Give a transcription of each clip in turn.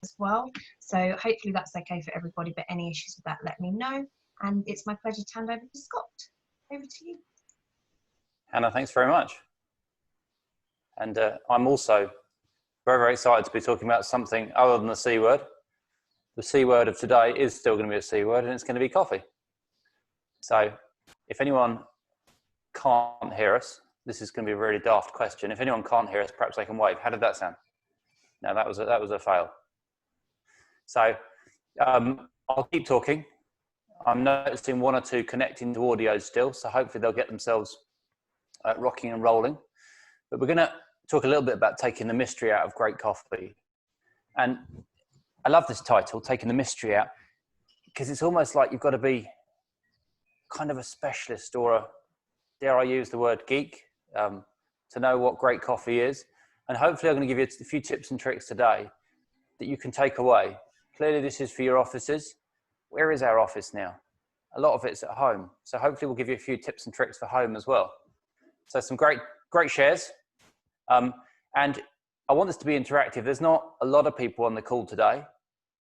as well. So hopefully that's okay for everybody, but any issues with that, let me know. And it's my pleasure to hand over to Scott. Over to you. Hannah, thanks very much. And I'm also very, very excited to be talking about something other than the C word. The C word of today is still going to be a C word, and it's going to be coffee. So if anyone can't hear us, this is going to be a really daft question. If anyone can't hear us, perhaps they can wave. How did that sound? No, that was a fail. So I'll keep talking. I'm noticing one or two connecting to audio still, so hopefully they'll get themselves rocking and rolling. But we're going to talk a little bit about taking the mystery out of great coffee. And I love this title, Taking the Mystery Out, because it's almost like you've got to be kind of a specialist or a, dare I use the word geek, to know what great coffee is. And hopefully I'm going to give you a few tips and tricks today that you can take away. Clearly this is for your offices. Where is our office now? A lot of it's at home. So hopefully we'll give you a few tips and tricks for home as well. So some great shares. And I want this to be interactive. There's not a lot of people on the call today.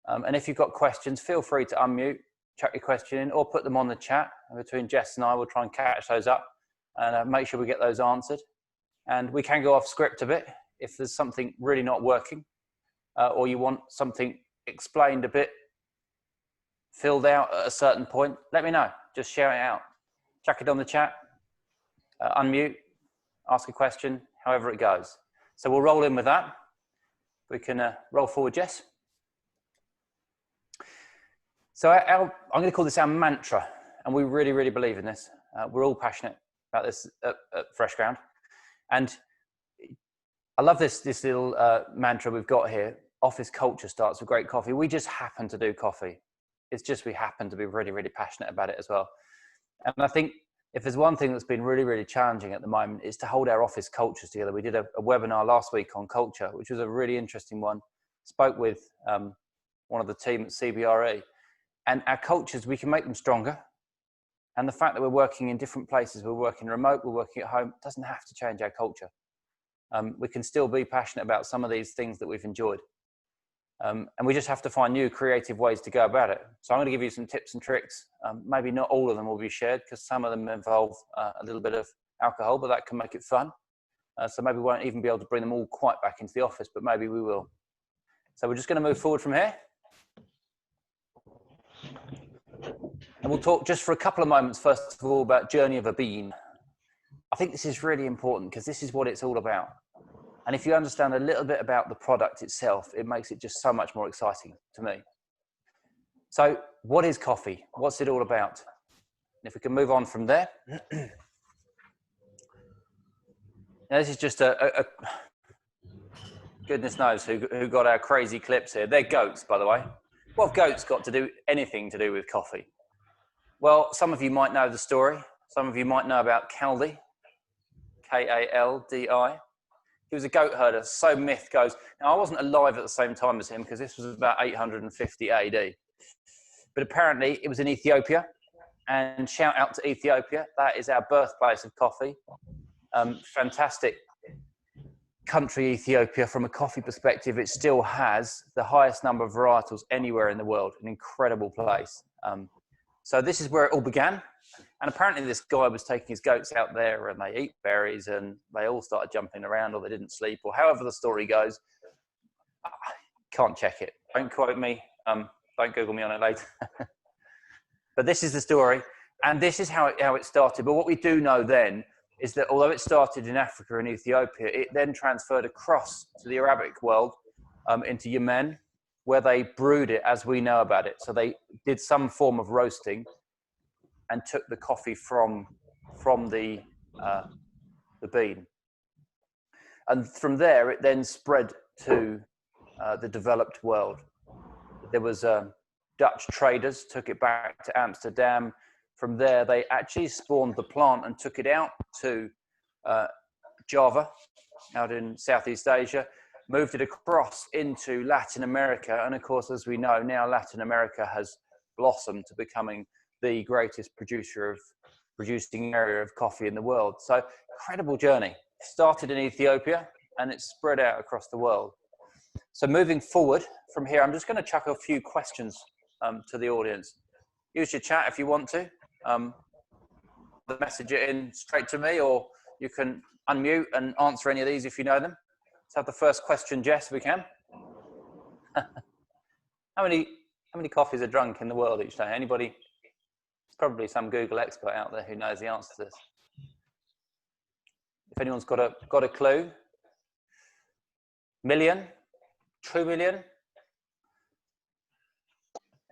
And if you've got questions, feel free to unmute, chuck your question in, or put them on the chat. And between Jess and I, we'll try and catch those up and make sure we get those answered. And we can go off script a bit if there's something really not working, or you want something explained a bit, filled out at a certain point. Let me know. Just share it out. Chuck it on the chat, unmute, ask a question, however it goes. So we'll roll in with that. We can roll forward, Jess. So I'm going to call this our mantra, and we really, really believe in this. We're all passionate about this at FreshGround. And I love this little mantra we've got here. Office culture starts with great coffee. We just happen to do coffee. It's just we happen to be really, really passionate about it as well. And I think if there's one thing that's been really, really challenging at the moment is to hold our office cultures together. We did a webinar last week on culture, which was a really interesting one. Spoke with one of the team at CBRE. And our cultures, we can make them stronger. And the fact that we're working in different places, we're working remote, we're working at home, doesn't have to change our culture. We can still be passionate about some of these things that we've enjoyed. And we just have to find new creative ways to go about it. So I'm going to give you some tips and tricks. Maybe not all of them will be shared because some of them involve a little bit of alcohol, but that can make it fun. So maybe we won't even be able to bring them all quite back into the office, but maybe we will. So we're just going to move forward from here. And we'll talk just for a couple of moments, first of all, about Journey of a Bean. I think this is really important because this is what it's all about. And if you understand a little bit about the product itself, it makes it just so much more exciting to me. So what is coffee? What's it all about? And if we can move on from there. Now this is just a goodness knows who got our crazy clips here. They're goats, by the way. What have goats got to do anything to do with coffee? Well, some of you might know the story. Some of you might know about Kaldi, K-A-L-D-I. He was a goat herder. So myth goes. Now, I wasn't alive at the same time as him because this was about 850 AD. But apparently it was in Ethiopia. And shout out to Ethiopia. That is our birthplace of coffee. Fantastic country, Ethiopia. From a coffee perspective, it still has the highest number of varietals anywhere in the world. An incredible place. So this is where it all began. And apparently this guy was taking his goats out there and they eat berries and they all started jumping around or they didn't sleep or however the story goes. Can't check it. Don't quote me. Don't Google me on it later. But this is the story. And this is how it started. But what we do know then is that although it started in Africa and Ethiopia, it then transferred across to the Arabic world into Yemen, where they brewed it as we know about it. So they did some form of roasting and took the coffee from the bean. And from there, it then spread to the developed world. There was Dutch traders took it back to Amsterdam. From there, they actually spawned the plant and took it out to Java, out in Southeast Asia, moved it across into Latin America. And of course, as we know, now Latin America has blossomed to becoming the greatest producing area of coffee in the world. So incredible journey. Started in Ethiopia and it's spread out across the world. So moving forward from here, I'm just going to chuck a few questions to the audience. Use your chat if you want to. Message it in straight to me, or you can unmute and answer any of these if you know them. Let's have the first question, Jess, if we can. How many coffees are drunk in the world each day? Anybody? There's probably some Google expert out there who knows the answer to this. If anyone's got a clue. Million? 2 million?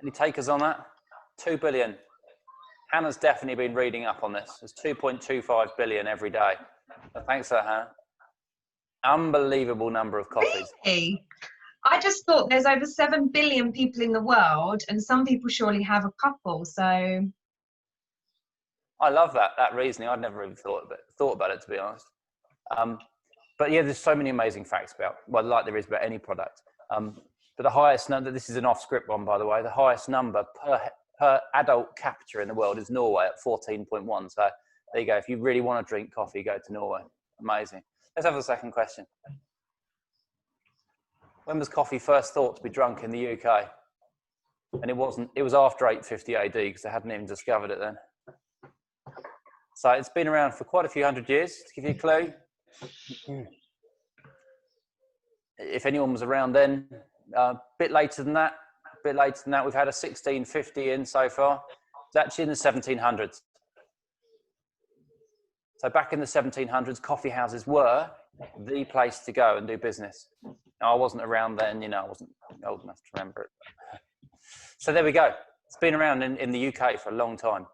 Any takers on that? 2 billion. Hannah's definitely been reading up on this. There's 2.25 billion every day. So thanks for that, Hannah. Unbelievable number of coffees. Really? I just thought there's over 7 billion people in the world, and some people surely have a couple, so... I love that reasoning. I'd never even thought about it, to be honest. But yeah, there's so many amazing facts about, well, like there is about any product. But the highest number, this is an off-script one, by the way, the highest number per adult capita in the world is Norway at 14.1. So there you go. If you really want to drink coffee, go to Norway. Amazing. Let's have a second question. When was coffee first thought to be drunk in the UK? And it was after 850 AD because they hadn't even discovered it then. So it's been around for quite a few hundred years. To give you a clue. If anyone was around then, a bit later than that, we've had a 1650 in so far. It's actually in the 1700s. So back in the 1700s, coffee houses were the place to go and do business. Now, I wasn't around then, you know, I wasn't old enough to remember it. So there we go. It's been around in the UK for a long time.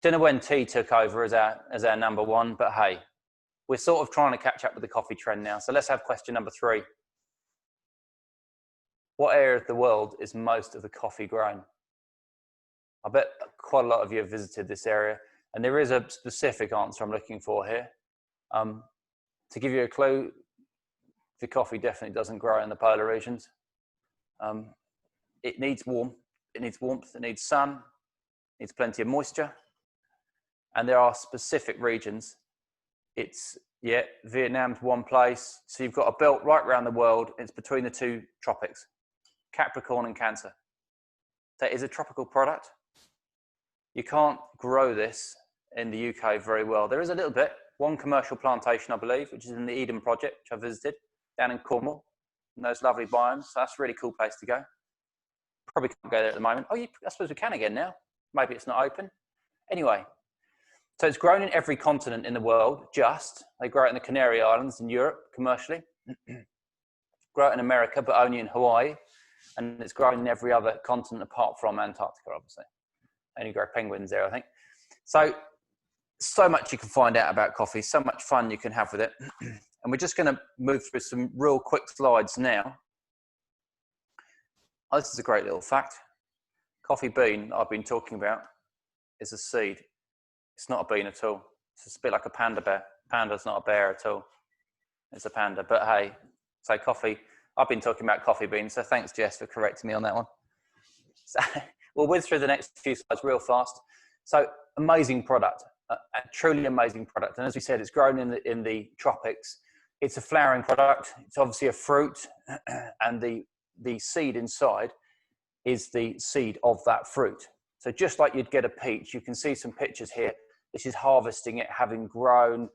Don't know when tea took over as our number one, but hey, we're sort of trying to catch up with the coffee trend now. So let's have question number 3. What area of the world is most of the coffee grown? I bet quite a lot of you have visited this area, and there is a specific answer I'm looking for here. To give you a clue, the coffee definitely doesn't grow in the polar regions. It needs warmth, it needs sun, it needs plenty of moisture. And there are specific regions. It's, yeah, Vietnam's one place. So you've got a belt right around the world. It's between the 2 tropics, Capricorn and Cancer. So it is a tropical product. You can't grow this in the UK very well. There is a little bit, one commercial plantation, I believe, which is in the Eden Project, which I visited, down in Cornwall, in those lovely biomes. So that's a really cool place to go. Probably can't go there at the moment. Oh, I suppose we can again now. Maybe it's not open. Anyway, so it's grown in every continent in the world, They grow it in the Canary Islands in Europe, commercially. Grow it in America, but only in Hawaii. And it's grown in every other continent apart from Antarctica, obviously. Only grow penguins there, I think. So much you can find out about coffee, so much fun you can have with it. And we're just going to move through some real quick slides now. Oh, this is a great little fact. Coffee bean I've been talking about is a seed. It's not a bean at all. It's a bit like a panda bear. Panda's not a bear at all. It's a panda. But hey, so coffee, I've been talking about coffee beans, so thanks, Jess, for correcting me on that one. So we'll whiz through the next few slides real fast. So amazing product, a truly amazing product. And as we said, it's grown in the tropics. It's a flowering product. It's obviously a fruit, and the seed inside is the seed of that fruit. So just like you'd get a peach, you can see some pictures here. This is harvesting it, having grown.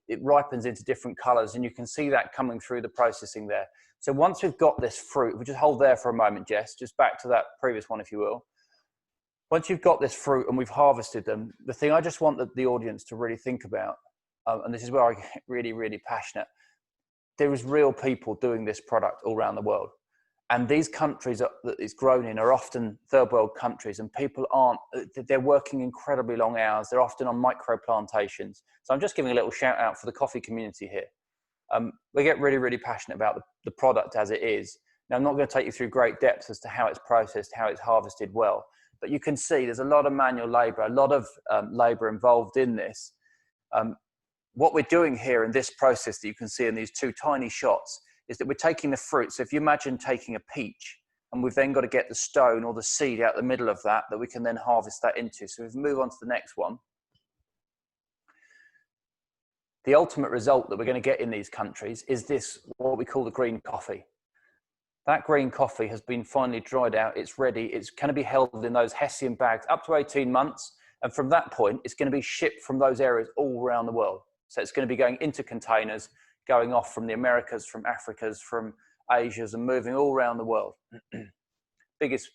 It ripens into different colors, and you can see that coming through the processing there. So once we've got this fruit, we'll just hold there for a moment, Jess, just back to that previous one, if you will. Once you've got this fruit and we've harvested them, the thing I just want the audience to really think about, and this is where I get really, really passionate, there is real people doing this product all around the world. And these countries that it's grown in are often third world countries, and people they're working incredibly long hours. They're often on micro plantations. So I'm just giving a little shout out for the coffee community here. We get really, really passionate about the product as it is. Now, I'm not going to take you through great depths as to how it's processed, how it's harvested well, but you can see there's a lot of manual labor, a lot of labor involved in this. What we're doing here in this process that you can see in these 2 tiny shots is that we're taking the fruit. So if you imagine taking a peach, and we've then got to get the stone or the seed out the middle of that we can then harvest that into. So if we move on to the next one, the ultimate result that we're going to get in these countries is this, what we call the green coffee. That green coffee has been finally dried out. It's ready. It's going to be held in those Hessian bags up to 18 months. And from that point, it's going to be shipped from those areas all around the world. So it's going to be going into containers, going off from the Americas, from Africas, from Asias, and moving all around the world. Biggest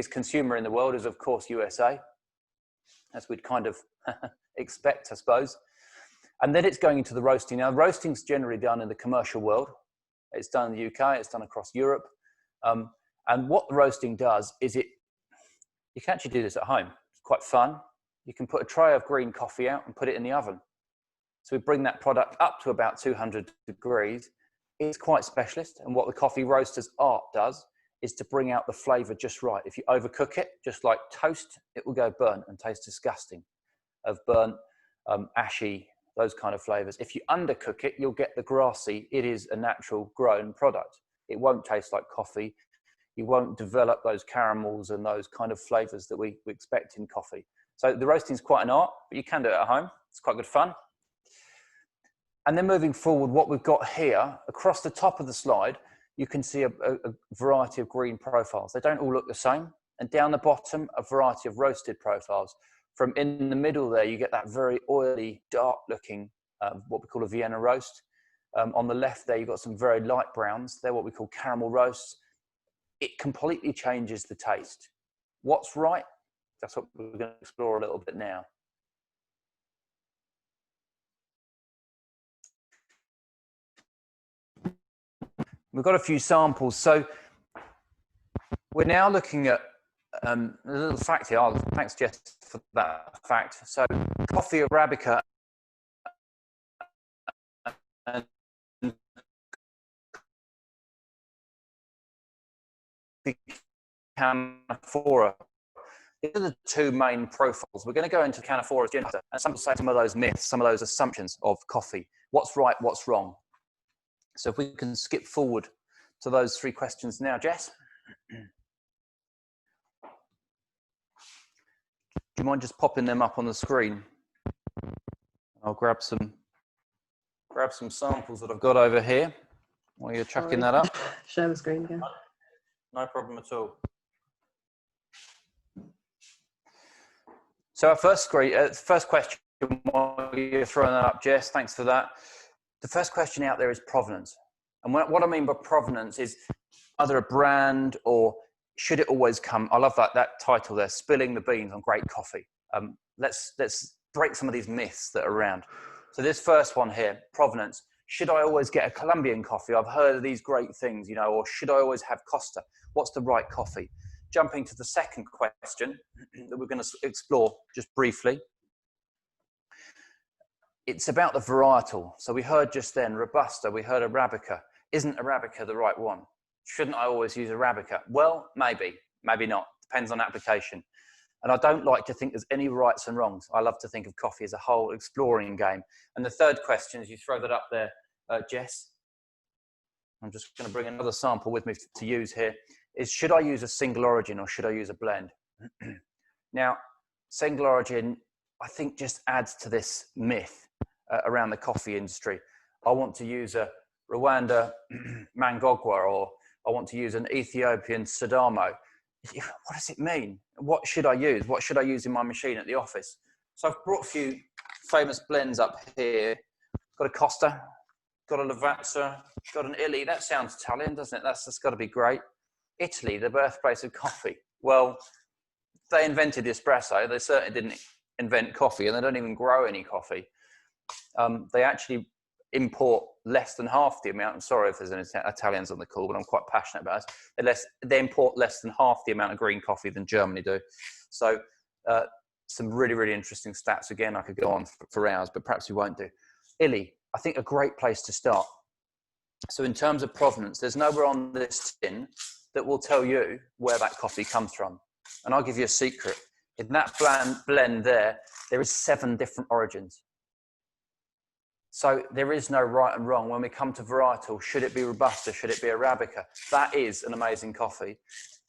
consumer in the world is, of course, USA, as we'd kind of expect, I suppose. And then it's going into the roasting. Now, roasting's generally done in the commercial world. It's done in the UK, it's done across Europe. And what the roasting does is you can actually do this at home. It's quite fun. You can put a tray of green coffee out and put it in the oven. So we bring that product up to about 200 degrees. It's quite specialist. And what the coffee roaster's art does is to bring out the flavor just right. If you overcook it, just like toast, it will go burnt and taste disgusting. Of burnt, ashy, those kind of flavors. If you undercook it, you'll get the grassy. It is a natural grown product. It won't taste like coffee. You won't develop those caramels and those kind of flavors that we expect in coffee. So the roasting is quite an art, but you can do it at home. It's quite good fun. And then moving forward, what we've got here, across the top of the slide, you can see a variety of green profiles. They don't all look the same. And down the bottom, a variety of roasted profiles. From in the middle there, you get that very oily, dark looking, what we call a Vienna roast. On the left there, you've got some very light browns. They're what we call caramel roasts. It completely changes the taste. What's right? That's what we're going to explore a little bit now. We've got a few samples. So we're now looking at a little fact here. Thanks, Jess, for that fact. So coffee Arabica and Canaphora. These are the two main profiles. We're going to go into Canaphora's gender and some of those myths, some of those assumptions of coffee. What's right, what's wrong? So if we can skip forward to those three questions now, Jess. Do you mind just popping them up on the screen? I'll grab some samples that I've got over here while you're chucking that up. Share the screen again. No problem at all. So our first question, while you're throwing that up, Jess, thanks for that. The first question out there is provenance. And what I mean by provenance is either a brand or should it always come? I love that title there, Spilling the Beans on Great Coffee. Let's break some of these myths that are around. So this first one here, provenance. Should I always get a Colombian coffee? I've heard of these great things, you know, or should I always have Costa? What's the right coffee? Jumping to the second question that we're going to explore just briefly. It's about the varietal. So we heard just then Robusta, we heard Arabica. Isn't Arabica the right one? Shouldn't I always use Arabica? Well, maybe not. Depends on application. And I don't like to think there's any rights and wrongs. I love to think of coffee as a whole exploring game. And the third question, as you throw that up there, Jess, I'm just going to bring another sample with me to use here, is should I use a single origin or should I use a blend? Now, single origin, I think just adds to this myth around the coffee industry. I want to use a Rwanda Mangogwa or I want to use an Ethiopian Sidamo. What does it mean? What should I use? What should I use in my machine at the office? So I've brought a few famous blends up here. Got a Costa, got a Lavazza, got an Illy. That sounds Italian, doesn't it? That's got to be great. Italy, the birthplace of coffee. Well, they invented the espresso. They certainly didn't invent coffee, and they don't even grow any coffee. They actually import less than half the amount. I'm sorry if there's any Italians on the call, but I'm quite passionate about it. They import less than half the amount of green coffee than Germany do. So some really, really interesting stats. Again, I could go on for hours, but perhaps we won't do. Illy, I think a great place to start. So in terms of provenance, there's nowhere on this tin that will tell you where that coffee comes from. And I'll give you a secret. In that blend there is 7 different origins. So there is no right and wrong. When we come to varietal, should it be Robusta? Should it be Arabica? That is an amazing coffee.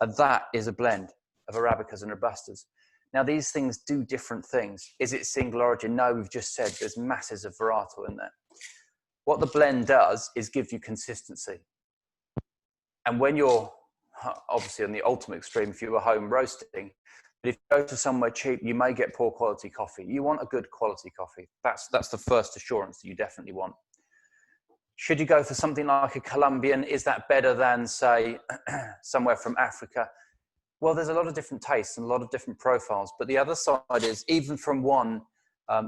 And that is a blend of Arabicas and Robustas. Now, these things do different things. Is it single origin? No, we've just said there's masses of varietal in there. What the blend does is give you consistency. And when you're obviously on the ultimate extreme, if you were home roasting, but if you go to somewhere cheap, you may get poor quality coffee. You want a good quality coffee. That's the first assurance that you definitely want. Should you go for something like a Colombian? Is that better than, say, somewhere from Africa? Well, there's a lot of different tastes and a lot of different profiles. But the other side is, even from one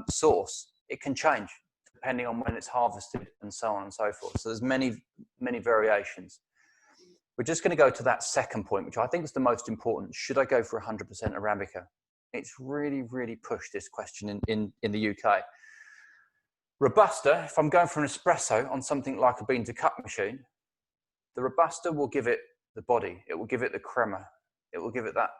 source, it can change depending on when it's harvested and so on and so forth. So there's many, many variations. We're just going to go to that second point, which I think is the most important. Should I go for 100% Arabica? It's really, really pushed this question in the UK. Robusta, if I'm going for an espresso on something like a bean to cup machine, the Robusta will give it the body. It will give it the crema. It will give it that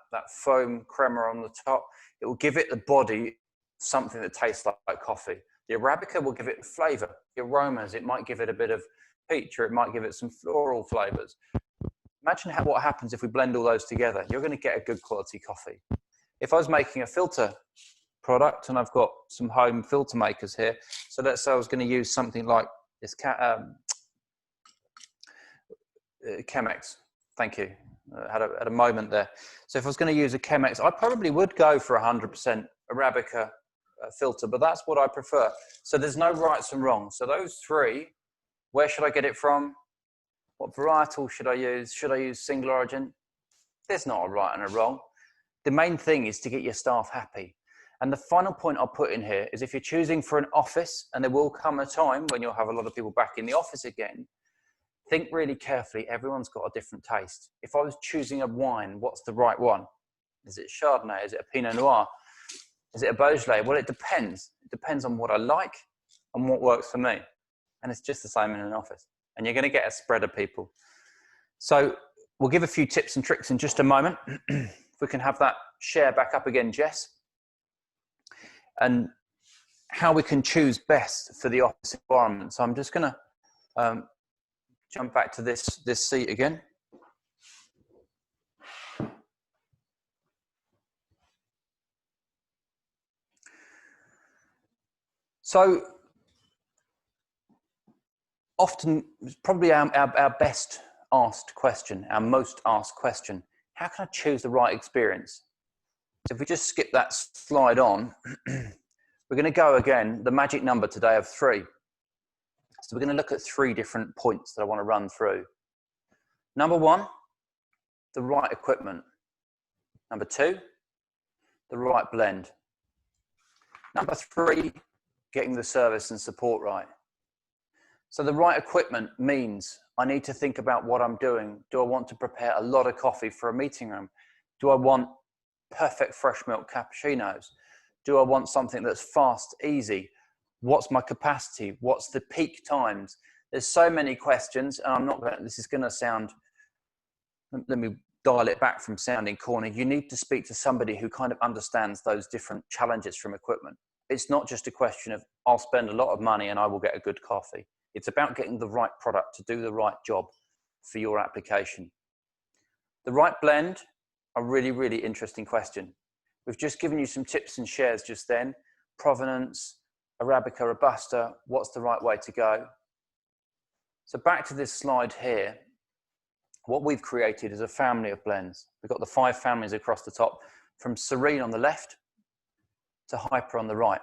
foam crema on the top. It will give it the body, something that tastes like coffee. The Arabica will give it flavor, the aromas. It might give it a bit of peach, or it might give it some floral flavors. Imagine what happens if we blend all those together. You're going to get a good quality coffee. If I was making a filter product, and I've got some home filter makers here, so let's say I was going to use something like this Chemex. Thank you. Had a moment there. So if I was going to use a Chemex, I probably would go for 100% Arabica filter, but that's what I prefer. So there's no rights and wrongs. So those three, where should I get it from? What varietal should I use? Should I use single origin? There's not a right and a wrong. The main thing is to get your staff happy. And the final point I'll put in here is, if you're choosing for an office, and there will come a time when you'll have a lot of people back in the office again, think really carefully. Everyone's got a different taste. If I was choosing a wine, what's the right one? Is it Chardonnay? Is it a Pinot Noir? Is it a Beaujolais? Well, it depends. It depends on what I like and what works for me. And it's just the same in an office. And you're going to get a spread of people. So we'll give a few tips and tricks in just a moment. If we can have that share back up again, Jess. And how we can choose best for the office environment. So I'm just going to jump back to this seat again. So often, probably our best asked question, our most asked question, how can I choose the right experience? So if we just skip that slide on, we're going to go again, the magic number today of 3. So we're going to look at 3 different points that I want to run through. Number 1, the right equipment. Number 2, the right blend. Number 3, getting the service and support right. So the right equipment means I need to think about what I'm doing. Do I want to prepare a lot of coffee for a meeting room? Do I want perfect fresh milk cappuccinos? Do I want something that's fast, easy? What's my capacity? What's the peak times? There's so many questions, and I'm not going to, this is going to sound, let me dial it back from sounding corny. You need to speak to somebody who kind of understands those different challenges from equipment. It's not just a question of, I'll spend a lot of money and I will get a good coffee. It's about getting the right product to do the right job for your application. The right blend, a really, really interesting question. We've just given you some tips and shares just then. Provenance, Arabica, Robusta, what's the right way to go? So back to this slide here, what we've created is a family of blends. We've got the 5 families across the top, from Serene on the left to Hyper on the right.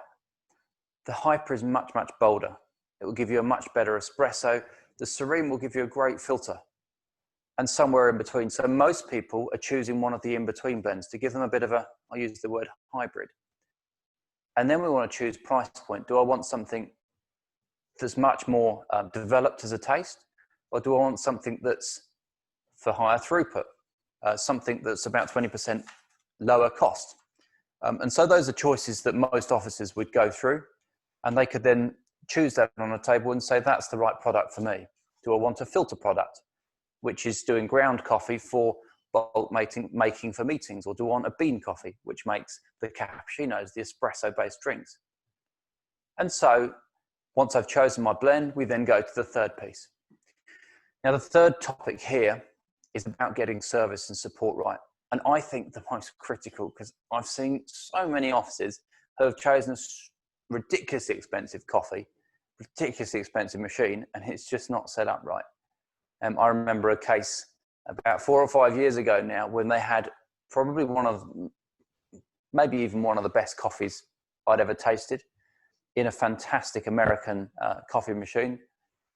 The Hyper is much, much bolder. It will give you a much better espresso. The Serene will give you a great filter, and somewhere in between. So most people are choosing one of the in-between blends to give them a bit of a, I'll use the word hybrid. And then we want to choose price point. Do I want something that's much more developed as a taste, or do I want something that's for higher throughput, something that's about 20% lower cost? And so those are choices that most offices would go through, and they could then choose that on a table and say, that's the right product for me. Do I want a filter product, which is doing ground coffee for bulk making for meetings, or do I want a bean coffee, which makes the cappuccinos, the espresso-based drinks? And so once I've chosen my blend, we then go to the third piece. Now, the third topic here is about getting service and support right. And I think the most critical, because I've seen so many offices who have chosen a ridiculously expensive coffee, ridiculously expensive machine, and it's just not set up right. I remember a case about 4 or 5 years ago now, when they had probably maybe even one of the best coffees I'd ever tasted in a fantastic American coffee machine.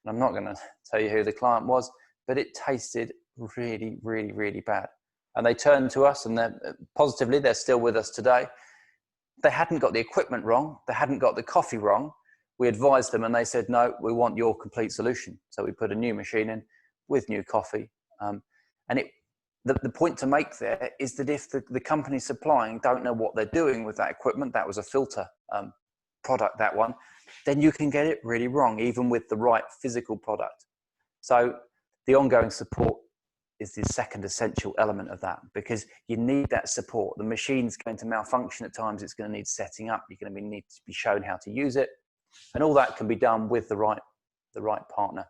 And I'm not going to tell you who the client was, but it tasted really, really, really bad. And they turned to us, and they're still with us today. They hadn't got the equipment wrong. They hadn't got the coffee wrong. We advised them, and they said, no, we want your complete solution. So we put a new machine in with new coffee. And the point to make there is that if the company supplying don't know what they're doing with that equipment, that was a filter product, that one, then you can get it really wrong, even with the right physical product. So the ongoing support is the second essential element of that, because you need that support. The machine's going to malfunction at times. It's going to need setting up. You're going to need to be shown how to use it. And all that can be done with the right partner.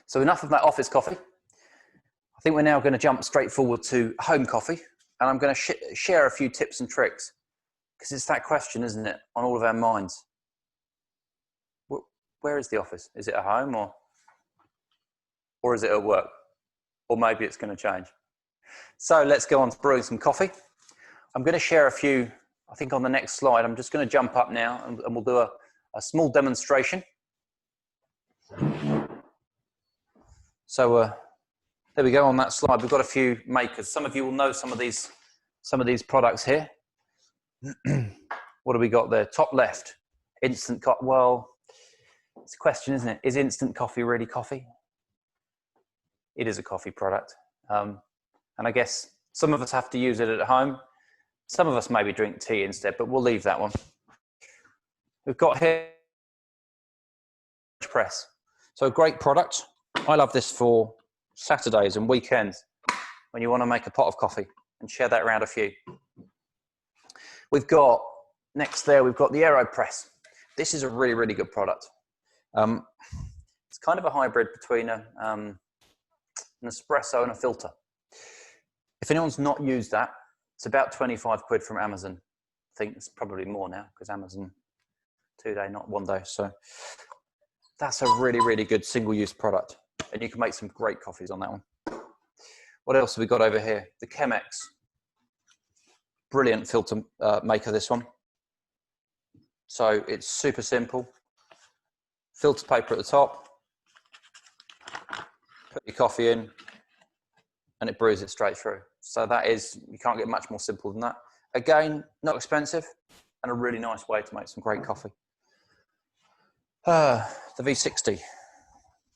So enough of that office coffee. I think we're now going to jump straight forward to home coffee. And I'm going to share a few tips and tricks, because it's that question, isn't it, on all of our minds. Where is the office? Is it at home or is it at work? Or maybe it's going to change. So let's go on to brewing some coffee. I'm going to share a few, I think on the next slide. I'm just going to jump up now and we'll do a small demonstration. So there we go on that slide. We've got a few makers. Some of you will know some of these products here. What do we got there? Top left, instant coffee. Well, it's a question, isn't it? Is instant coffee really coffee? It is a coffee product. And I guess some of us have to use it at home. Some of us maybe drink tea instead, but we'll leave that one. We've got here press. So a great product. I love this for Saturdays and weekends when you want to make a pot of coffee and share that around a few. We've got, next there, we've got the AeroPress. This is a really, really good product. It's kind of a hybrid between an espresso and a filter. If anyone's not used that, it's about 25 quid from Amazon. I think it's probably more now, because Amazon 2 day, not 1 day. So that's a really, really good single-use product. And you can make some great coffees on that one. What else have we got over here? The Chemex. Brilliant filter maker, this one. So it's super simple. Filter paper at the top. Put your coffee in, and it brews it straight through. So that is, you can't get much more simple than that. Again, not expensive, and a really nice way to make some great coffee. The V60,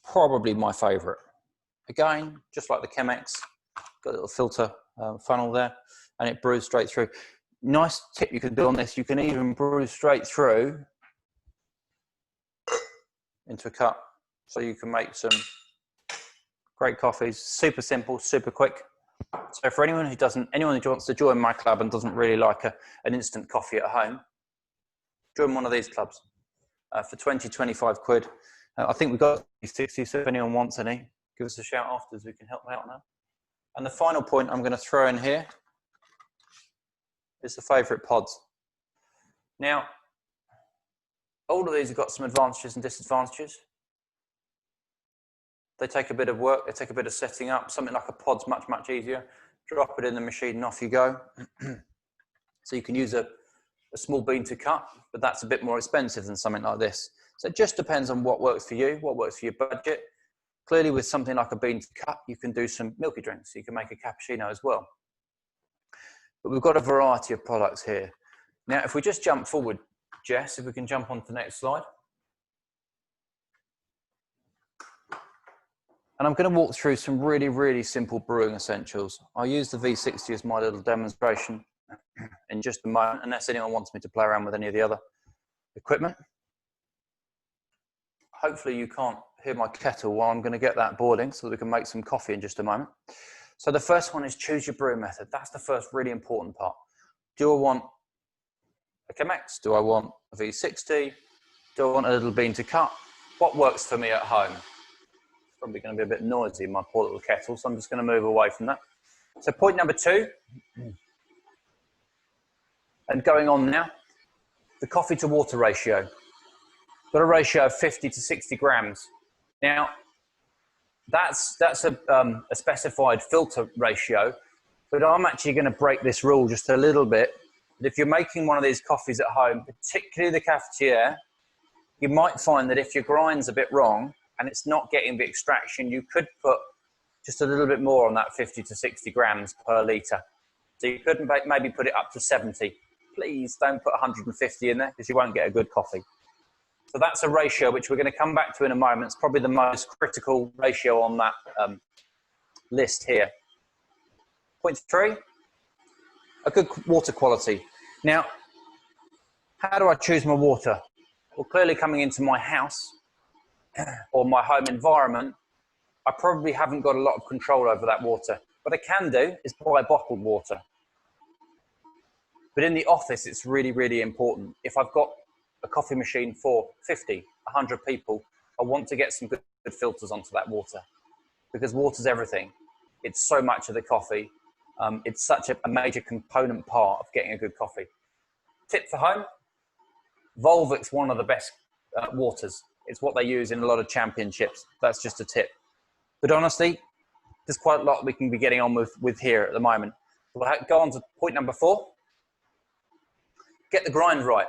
probably my favorite. Again, just like the Chemex, got a little filter funnel there, and it brews straight through. Nice tip you can do on this, you can even brew straight through into a cup, so you can make some great coffees. Super simple, super quick. So for anyone who wants to join my club and doesn't really like an instant coffee at home, join one of these clubs for 20, 25 quid. I think we've got 60, so if anyone wants any, give us a shout afterwards, we can help out now. And the final point I'm going to throw in here is the favourite pods. Now, all of these have got some advantages and disadvantages. They take a bit of work, they take a bit of setting up. Something like a pod's much, much easier. Drop it in the machine and off you go. So you can use a small bean to cut, but that's a bit more expensive than something like this. So it just depends on what works for you, what works for your budget. Clearly with something like a bean to cut, you can do some milky drinks. You can make a cappuccino as well. But we've got a variety of products here. Now, if we just jump forward, Jess, if we can jump on to the next slide. And I'm going to walk through some really, really simple brewing essentials. I'll use the V60 as my little demonstration in just a moment, unless anyone wants me to play around with any of the other equipment. Hopefully you can't hear my kettle while I'm going to get that boiling so that we can make some coffee in just a moment. So the first one is choose your brewing method. That's the first really important part. Do I want a Chemex? Do I want a V60? Do I want a little bean to cut? What works for me at home? Probably going to be a bit noisy in my poor little kettle, so I'm just going to move away from that. So point number 2, and going on now, the coffee to water ratio. Got a ratio of 50 to 60 grams. Now, that's a specified filter ratio, but I'm actually going to break this rule just a little bit. If you're making one of these coffees at home, particularly the cafetiere, you might find that if your grind's a bit wrong and it's not getting the extraction, you could put just a little bit more on that 50 to 60 grams per litre. So you could maybe put it up to 70. Please don't put 150 in there because you won't get a good coffee. So that's a ratio which we're going to come back to in a moment. It's probably the most critical ratio on that list here. Point 3, a good water quality. Now, how do I choose my water? Well, clearly coming into my house or my home environment, I probably haven't got a lot of control over that water. What I can do is buy bottled water. But in the office, it's really, really important. If I've got a coffee machine for 50, 100 people, I want to get some good filters onto that water because water's everything. It's so much of the coffee. It's such a major component part of getting a good coffee. Tip for home, Volvic's one of the best waters. It's what they use in a lot of championships. That's just a tip. But honestly, there's quite a lot we can be getting on with here at the moment. We'll go on to point number 4. Get the grind right.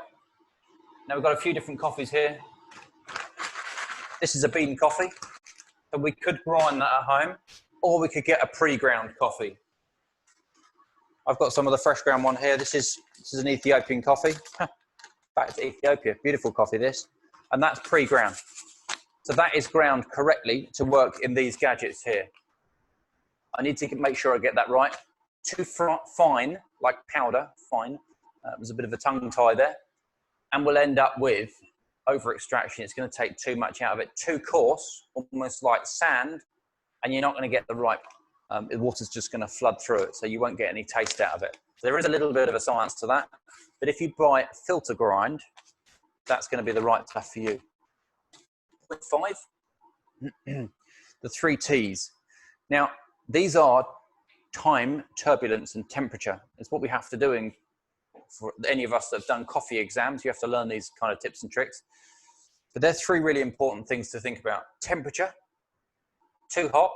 Now we've got a few different coffees here. This is a bean coffee. So we could grind that at home, or we could get a pre-ground coffee. I've got some of the FreshGround one here. This is an Ethiopian coffee. Back to Ethiopia. Beautiful coffee, this. And that's pre-ground. So that is ground correctly to work in these gadgets here. I need to make sure I get that right. Too fine, like powder, fine. There's a bit of a tongue tie there. And we'll end up with over extraction. It's going to take too much out of it. Too coarse, almost like sand, and you're not going to get the right, the water's just going to flood through it, so you won't get any taste out of it. So there is a little bit of a science to that. But if you buy filter grind, that's going to be the right stuff for you. Point 5, the 3 T's. Now, these are time, turbulence, and temperature. It's what we have to do for any of us that have done coffee exams. You have to learn these kind of tips and tricks. But there's 3 really important things to think about. Temperature, too hot,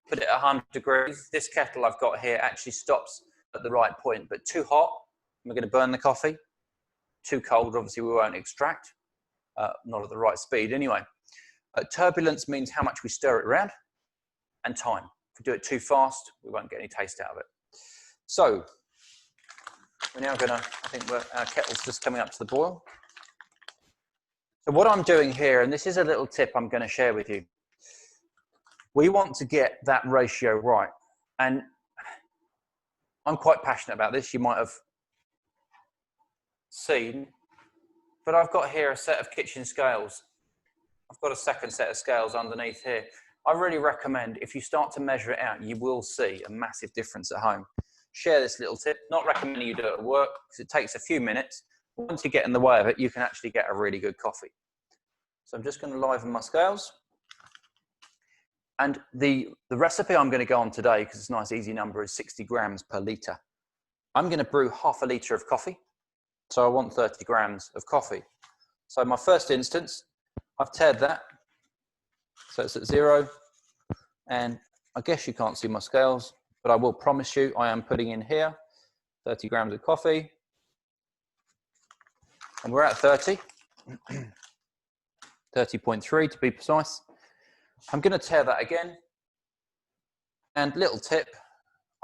put it at 100 degrees. This kettle I've got here actually stops at the right point, but too hot, we're going to burn the coffee. Too cold, obviously we won't extract, not at the right speed anyway. Turbulence means how much we stir it around, and time. If we do it too fast, we won't get any taste out of it. So, we're now going to, I think our kettle's just coming up to the boil. So what I'm doing here, and this is a little tip I'm going to share with you. We want to get that ratio right. And I'm quite passionate about this. You might have seen, but I've got here a set of kitchen scales. I've got a second set of scales underneath here. I really recommend if you start to measure it out, you will see a massive difference at home. Share this little tip. Not recommending you do it at work because it takes a few minutes. Once you get in the way of it, you can actually get a really good coffee. So I'm just going to liven my scales. And the recipe I'm going to go on today, because it's a nice easy number, is 60 grams per litre. I'm going to brew half a litre of coffee. So I want 30 grams of coffee. So my first instance, I've tared that. So it's at 0. And I guess you can't see my scales, but I will promise you I am putting in here 30 grams of coffee. And we're at 30. 30.3 to be precise. I'm going to tear that again. And little tip,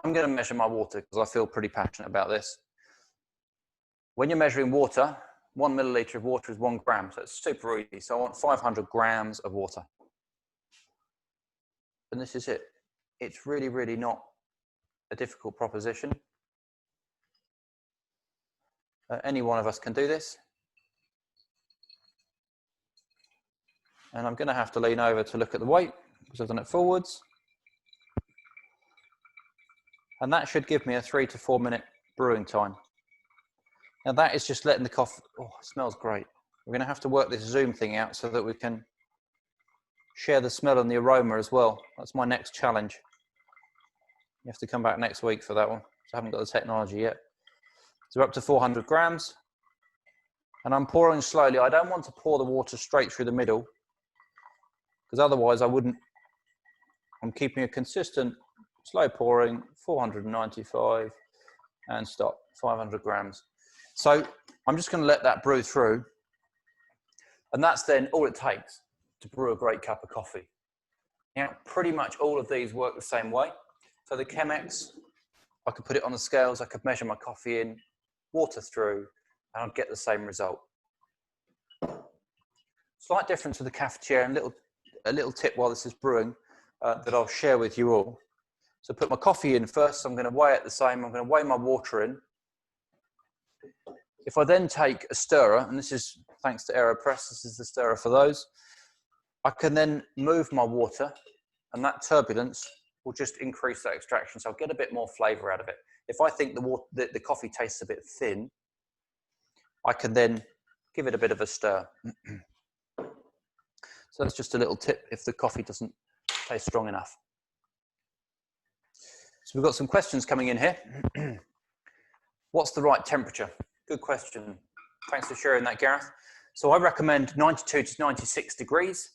I'm going to measure my water because I feel pretty passionate about this. When you're measuring water, 1 milliliter of water is 1 gram. So it's super easy. So I want 500 grams of water. And this is it. It's really, really not a difficult proposition. Any one of us can do this. And I'm going to have to lean over to look at the weight because I've done it forwards. And that should give me a 3 to 4 minute brewing time. Now that is just letting the coffee, oh, it smells great. We're going to have to work this Zoom thing out so that we can share the smell and the aroma as well. That's my next challenge. You have to come back next week for that one. I haven't got the technology yet. So we're up to 400 grams. And I'm pouring slowly. I don't want to pour the water straight through the middle because otherwise I wouldn't I'm keeping a consistent slow pouring, 495, and stop, 500 grams. So I'm just going to let that brew through, and that's then all it takes to brew a great cup of coffee. Now, pretty much all of these work the same way. So the Chemex, I could put it on the scales, I could measure my coffee in, water through, and I'd get the same result. Slight difference with the Cappuccino, and a little tip while this is brewing that I'll share with you all. So put my coffee in first, I'm going to weigh it the same, I'm going to weigh my water in. If I then take a stirrer, and this is thanks to AeroPress, this is the stirrer for those, I can then move my water, and that turbulence will just increase that extraction, so I'll get a bit more flavour out of it. If I think the coffee tastes a bit thin, I can then give it a bit of a stir. So that's just a little tip if the coffee doesn't taste strong enough. So we've got some questions coming in here. What's the right temperature? Good question. Thanks for sharing that, Gareth. So I recommend 92 to 96 degrees.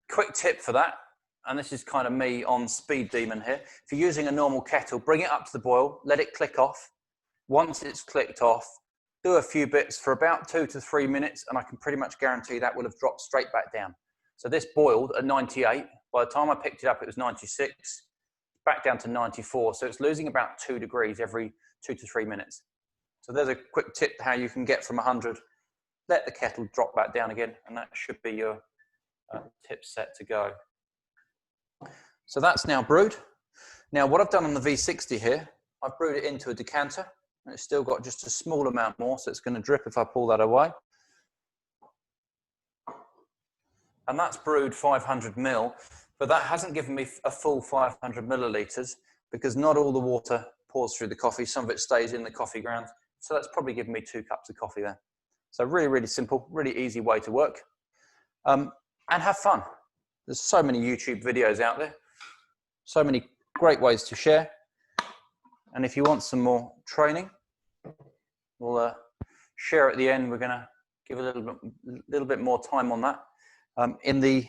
Quick tip for that, and this is kind of me on speed demon here. If you're using a normal kettle, bring it up to the boil, let it click off. Once it's clicked off, do a few bits for about 2 to 3 minutes, and I can pretty much guarantee that will have dropped straight back down. So this boiled at 98. By the time I picked it up, it was 96, back down to 94. So it's losing about 2 degrees every 2 to 3 minutes. So there's a quick tip how you can get from 100, let the kettle drop back down again, and that should be your tip set to go. So that's now brewed. Now what I've done on the V60 here, I've brewed it into a decanter, and it's still got just a small amount more, so it's going to drip if I pull that away. And that's brewed 500 ml, but that hasn't given me a full 500 millilitres because not all the water pours through the coffee. Some of it stays in the coffee ground. So that's probably given me 2 cups of coffee there. So really, really simple, really easy way to work. And have fun. There's so many YouTube videos out there, so many great ways to share. And if you want some more training, we'll share at the end. We're going to give a little bit more time on that in the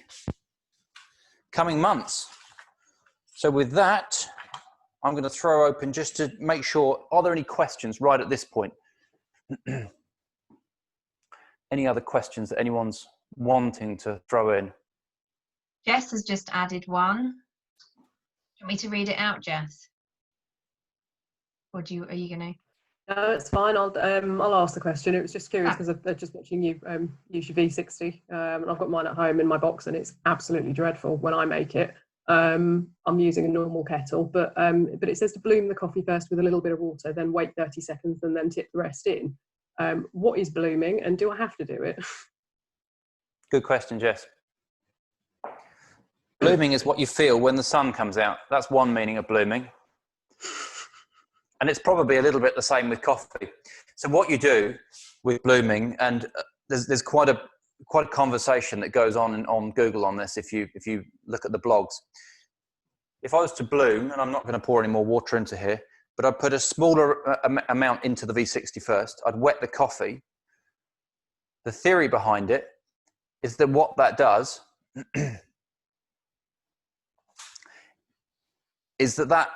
coming months. So with that, I'm going to throw open just to make sure, are there any questions right at this point? Any other questions that anyone's wanting to throw in? Jess has just added one. Do you want me to read it out, Jess? Or are you going to? No, it's fine. I'll ask the question. It was just curious because I'm just watching you use your V60, and I've got mine at home in my box, and it's absolutely dreadful when I make it. I'm using a normal kettle, but it says to bloom the coffee first with a little bit of water, then wait 30 seconds, and then tip the rest in. What is blooming, and do I have to do it? Good question, Jess. Blooming is what you feel when the sun comes out. That's one meaning of blooming. And it's probably a little bit the same with coffee. So what you do with blooming, and there's quite a conversation that goes on Google on this if you look at the blogs. If I was to bloom, and I'm not going to pour any more water into here, but I'd put a smaller amount into the V60 first. I'd wet the coffee. The theory behind it is that what that does is that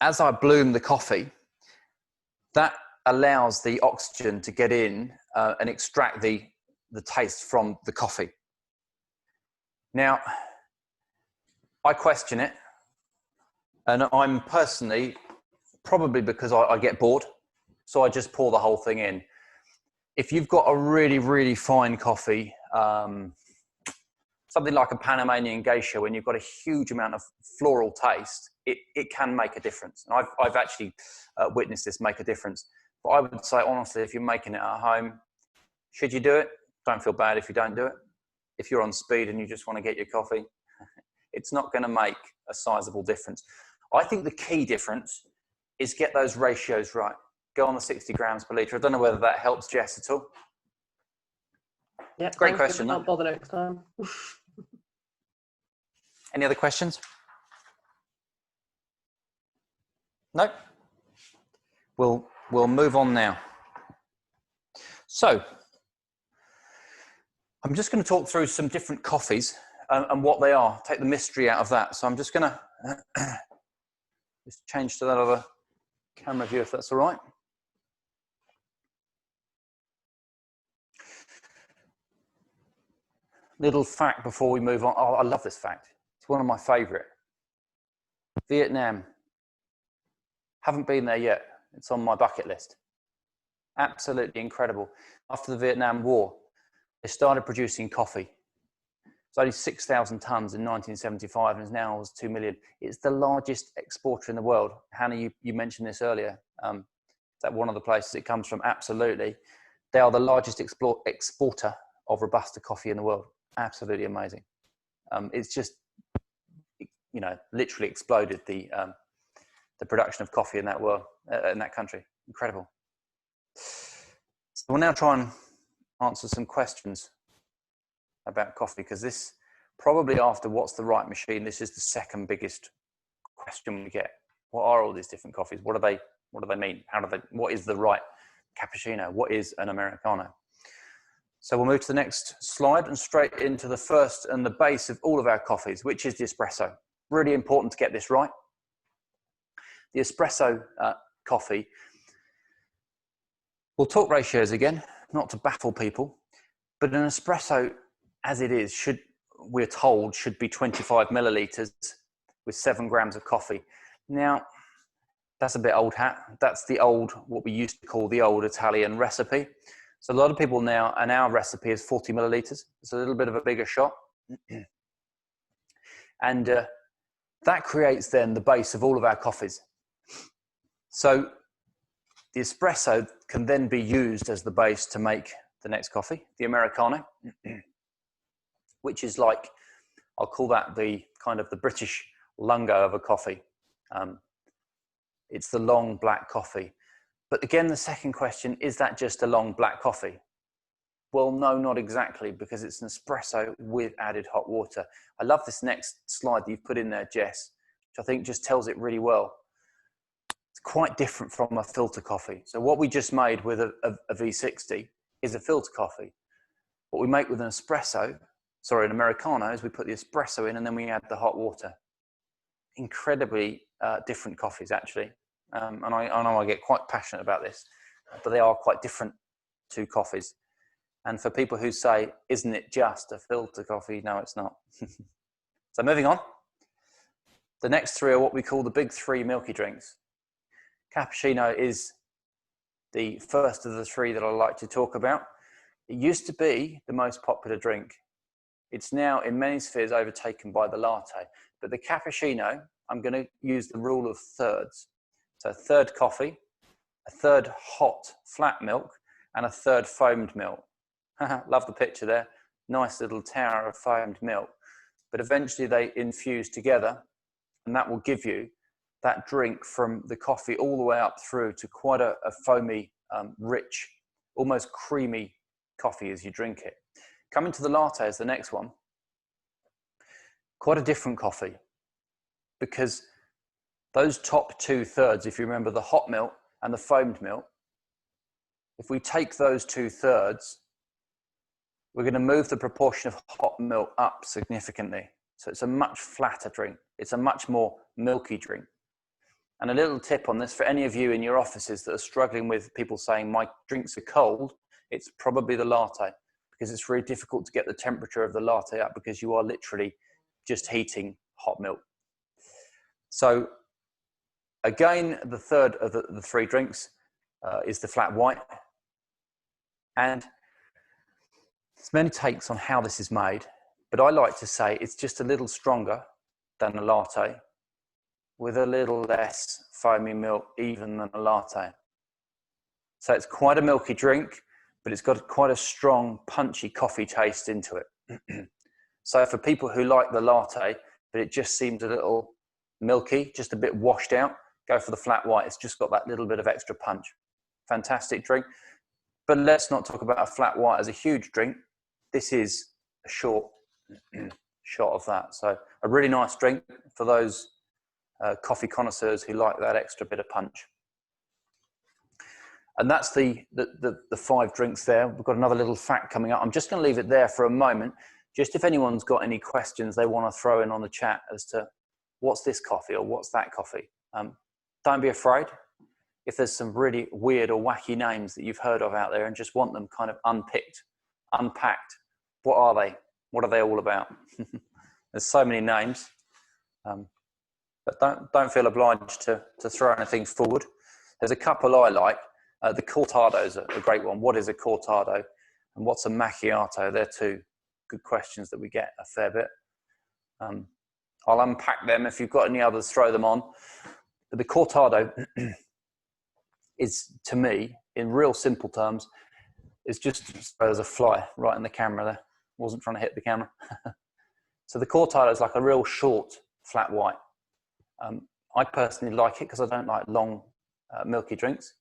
as I bloom the coffee, that allows the oxygen to get in and extract the taste from the coffee. Now, I question it, and I'm personally, probably because I get bored, so I just pour the whole thing in. If you've got a really, really fine coffee, something like a Panamanian geisha, when you've got a huge amount of floral taste, it can make a difference. And I've actually witnessed this make a difference. But I would say, honestly, if you're making it at home, should you do it? Don't feel bad if you don't do it. If you're on speed and you just want to get your coffee, it's not going to make a sizable difference. I think the key difference is get those ratios right. Go on the 60 grams per litre. I don't know whether that helps Jess at all. Yeah, great question. I'll bother next time. Any other questions? No? We'll move on now. So, I'm just going to talk through some different coffees and what they are, take the mystery out of that. So I'm just going to just change to that other camera view, if that's all right. Little fact before we move on. Oh, I love this fact. It's one of my favorite. Vietnam. Haven't been there yet. It's on my bucket list. Absolutely incredible. After the Vietnam War, they started producing coffee. It's only 6,000 tons in 1975 and is now almost 2 million. It's the largest exporter in the world. Hannah, you mentioned this earlier. Is that one of the places it comes from? Absolutely. They are the largest exporter of Robusta coffee in the world. Absolutely amazing. It's just, you know, literally exploded the production of coffee in that world, in that country. Incredible. So we'll now try and answer some questions about coffee, because this, probably after what's the right machine, this is the second biggest question we get. What are all these different coffees? What do they mean? What is the right cappuccino? What is an Americano? So we'll move to the next slide and straight into the first and the base of all of our coffees, which is the espresso. Really important to get this right. The espresso coffee, we'll talk ratios again, not to baffle people, but an espresso, as it is, we're told, should be 25 milliliters with 7 grams of coffee. Now, that's a bit old hat. That's the old, what we used to call the old Italian recipe. So a lot of people now, and our recipe is 40 milliliters. It's a little bit of a bigger shot. And that creates then the base of all of our coffees. So the espresso can then be used as the base to make the next coffee, the Americano, which is like, I'll call that the kind of the British lungo of a coffee. It's the long black coffee. But again, the second question, is that just a long black coffee? Well, no, not exactly, because it's an espresso with added hot water. I love this next slide that you've put in there, Jess, which I think just tells it really well. It's quite different from a filter coffee. So what we just made with a V60 is a filter coffee. What we make with an an Americano, is we put the espresso in and then we add the hot water. Incredibly different coffees, actually. And I know I get quite passionate about this, but they are quite different to coffees. And for people who say, isn't it just a filter coffee? No, it's not. So moving on. The next three are what we call the big three milky drinks. Cappuccino is the first of the three that I like to talk about. It used to be the most popular drink. It's now in many spheres overtaken by the latte. But the cappuccino, I'm going to use the rule of thirds. So a third coffee, a third hot flat milk, and a third foamed milk. Love the picture there. Nice little tower of foamed milk. But eventually they infuse together, and that will give you that drink from the coffee all the way up through to quite a foamy, rich, almost creamy coffee as you drink it. Coming to the latte is the next one. Quite a different coffee, because those top 2/3, if you remember the hot milk and the foamed milk, if we take those 2/3, we're going to move the proportion of hot milk up significantly. So it's a much flatter drink. It's a much more milky drink. And a little tip on this, for any of you in your offices that are struggling with people saying, my drinks are cold, it's probably the latte, because it's really difficult to get the temperature of the latte up because you are literally just heating hot milk. So again, the third of the three drinks is the flat white. And there's many takes on how this is made, but I like to say it's just a little stronger than a latte, with a little less foamy milk even than a latte. So it's quite a milky drink, but it's got quite a strong, punchy coffee taste into it. So for people who like the latte, but it just seems a little milky, just a bit washed out, go for the flat white. It's just got that little bit of extra punch. Fantastic drink. But let's not talk about a flat white as a huge drink. This is a short shot of that. So a really nice drink for those coffee connoisseurs who like that extra bit of punch. And that's the 5 drinks there. We've got another little fact coming up. I'm just going to leave it there for a moment just if anyone's got any questions they want to throw in on the chat as to what's this coffee or what's that coffee, don't be afraid. If there's some really weird or wacky names that you've heard of out there and just want them kind of unpacked, what are they? What are they all about? There's so many names, but don't feel obliged to throw anything forward. There's a couple I like. The cortado is a great one. What is a cortado and what's a macchiato? They're two good questions that we get a fair bit. I'll unpack them. If you've got any others, throw them on. But the cortado is, to me, in real simple terms, is just, there's a fly right in the camera there. Wasn't trying to hit the camera. So the cortado is like a real short, flat white. I personally like it because I don't like long, milky drinks.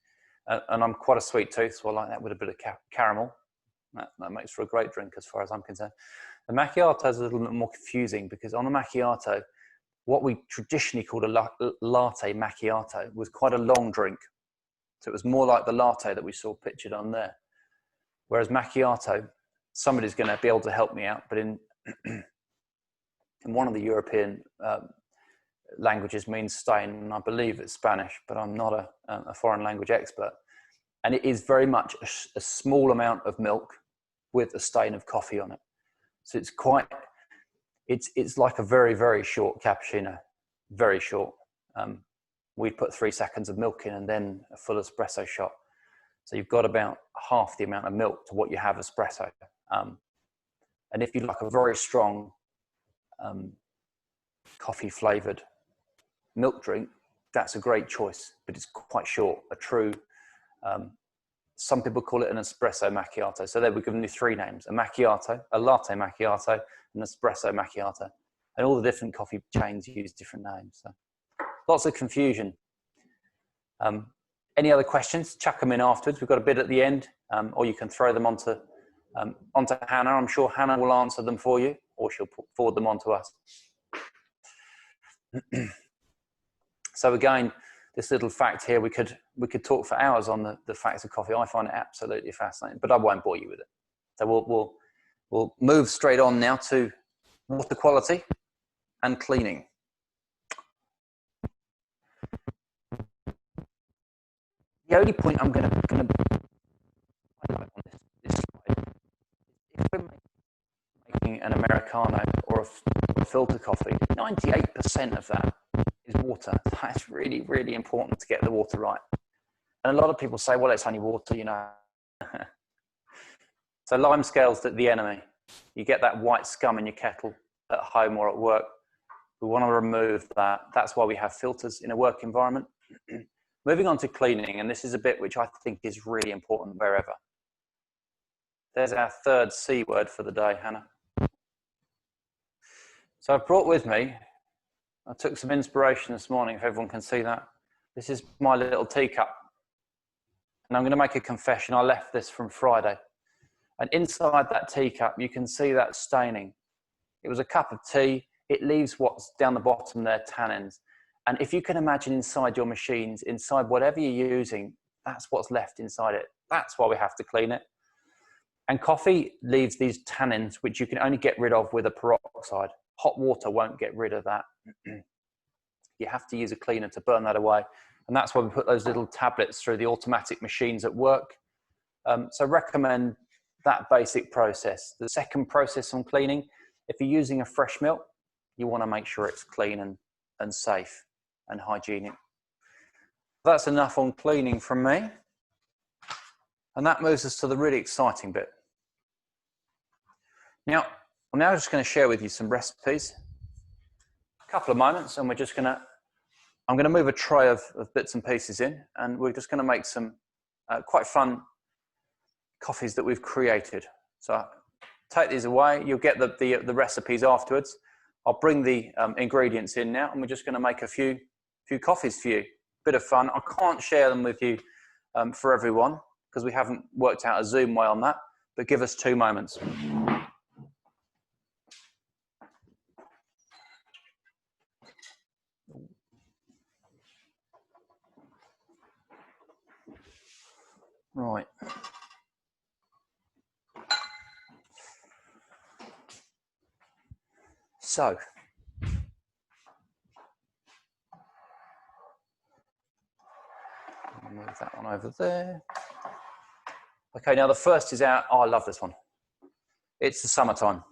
And I'm quite a sweet tooth, so I like that with a bit of caramel. That makes for a great drink as far as I'm concerned. The macchiato is a little bit more confusing because on a macchiato, what we traditionally called a latte macchiato was quite a long drink. So it was more like the latte that we saw pictured on there. Whereas macchiato, somebody's going to be able to help me out, but in one of the European languages means stain, and I believe it's Spanish, but I'm not a foreign language expert. And it is very much a small amount of milk with a stain of coffee on it. So it's quite, it's like a very, very short cappuccino, very short. We'd put 3 seconds of milk in and then a full espresso shot. So you've got about half the amount of milk to what you have espresso. And if you like a very strong coffee flavored milk drink, that's a great choice, but it's quite short, a true, some people call it an espresso macchiato. So there we've given you 3 names: a macchiato, a latte macchiato, an espresso macchiato. And all the different coffee chains use different names. So lots of confusion. Any other questions? Chuck them in afterwards. We've got a bit at the end, or you can throw them onto Hannah. I'm sure Hannah will answer them for you, or she'll forward them on to us. So again, this little fact here, we could talk for hours on the facts of coffee. I find it absolutely fascinating, but I won't bore you with it. So we'll move straight on now to water quality and cleaning. The only point I'm going to highlight on this slide, if we're making an Americano or a filter coffee, 98% of that is water. That's really, really important to get the water right. And a lot of people say, well, it's only water, you know. So lime scale's the enemy. You get that white scum in your kettle at home or at work. We want to remove that. That's why we have filters in a work environment. Moving on to cleaning, and this is a bit which I think is really important wherever. There's our third C word for the day, Hannah. So I've brought with me, I took some inspiration this morning, if everyone can see that. This is my little teacup. And I'm going to make a confession. I left this from Friday. And inside that teacup, you can see that staining. It was a cup of tea. It leaves what's down the bottom there, tannins. And if you can imagine inside your machines, inside whatever you're using, that's what's left inside it. That's why we have to clean it. And coffee leaves these tannins, which you can only get rid of with a peroxide. Hot water won't get rid of that. You have to use a cleaner to burn that away. And that's why we put those little tablets through the automatic machines at work. So recommend that basic process. The second process on cleaning, if you're using a fresh milk, you want to make sure it's clean and safe and hygienic. That's enough on cleaning from me. And that moves us to the really exciting bit. Now, I'm now just going to share with you some recipes. A couple of moments, and I'm going to move a tray of bits and pieces in, and we're just going to make some quite fun coffees that we've created. So take these away. You'll get the recipes afterwards. I'll bring the ingredients in now, and we're just going to make a few coffees for you. Bit of fun. I can't share them with you for everyone because we haven't worked out a Zoom way on that, but give us 2 moments. Right. So, I'll move that one over there. Okay, now the first is out. Oh, I love this one. It's the summertime.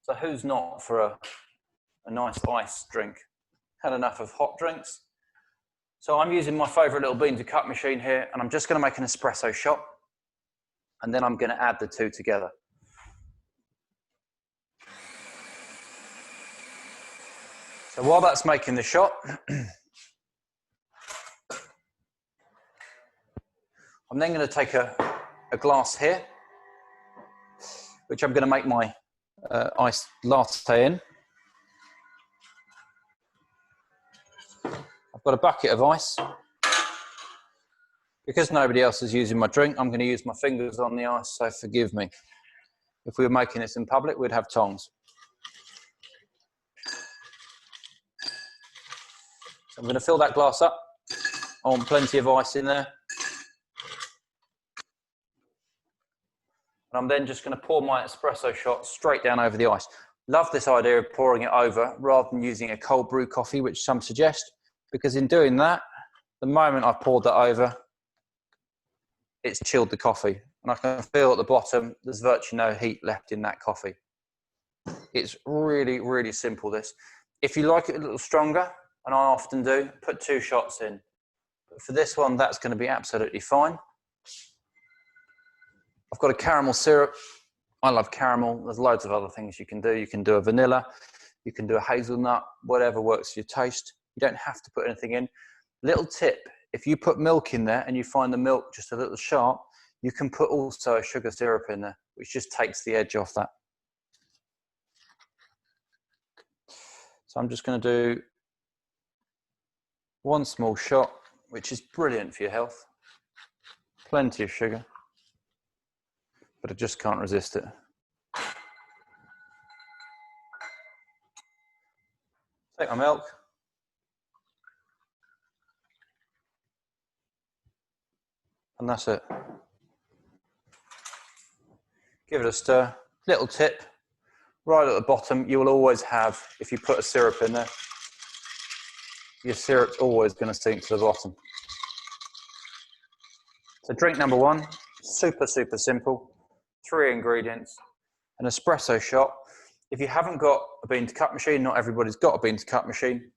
So who's not for a nice ice drink? Had enough of hot drinks. So I'm using my favourite little bean to cup machine here, and I'm just going to make an espresso shot, and then I'm going to add the two together. So while that's making the shot, I'm then going to take a glass here, which I'm going to make my iced latte in. I've got a bucket of ice. Because nobody else is using my drink, I'm going to use my fingers on the ice, so forgive me. If we were making this in public, we'd have tongs. So I'm going to fill that glass up. I want plenty of ice in there. And I'm then just going to pour my espresso shot straight down over the ice. Love this idea of pouring it over rather than using a cold brew coffee, which some suggest, because in doing that, the moment I've poured that over, it's chilled the coffee. And I can feel at the bottom, there's virtually no heat left in that coffee. It's really, really simple, this. If you like it a little stronger, and I often do, put 2 shots in. But for this one, that's going to be absolutely fine. I've got a caramel syrup. I love caramel. There's loads of other things you can do. You can do a vanilla, you can do a hazelnut, whatever works for your taste. You don't have to put anything in. Little tip, if you put milk in there and you find the milk just a little sharp, you can put also a sugar syrup in there, which just takes the edge off that. So I'm just going to do 1 small shot, which is brilliant for your health. Plenty of sugar, but I just can't resist it. Take my milk. And that's it. Give it a stir. Little tip, right at the bottom, you will always have, if you put a syrup in there, your syrup's always going to sink to the bottom. So drink number 1, super, super simple. 3 ingredients, an espresso shot. If you haven't got a bean to cup machine, not everybody's got a bean to cup machine,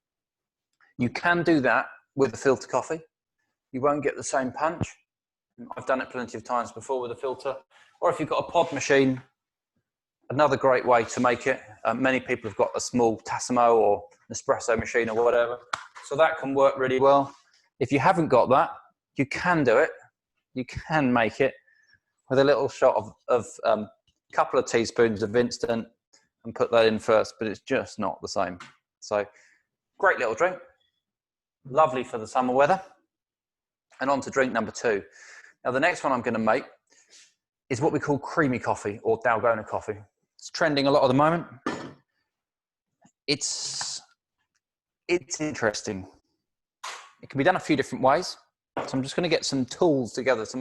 you can do that with a filter coffee. You won't get the same punch. I've done it plenty of times before with a filter. Or if you've got a pod machine, another great way to make it. Many people have got a small Tassimo or an espresso machine or whatever. So that can work really well. If you haven't got that, you can do it. You can make it with a little shot of couple of teaspoons of instant and put that in first, but it's just not the same. So great little drink. Lovely for the summer weather. And on to drink number 2. Now the next one I'm going to make is what we call creamy coffee or Dalgona coffee. It's trending a lot at the moment. It's interesting. It can be done a few different ways. So I'm just going to get some tools together to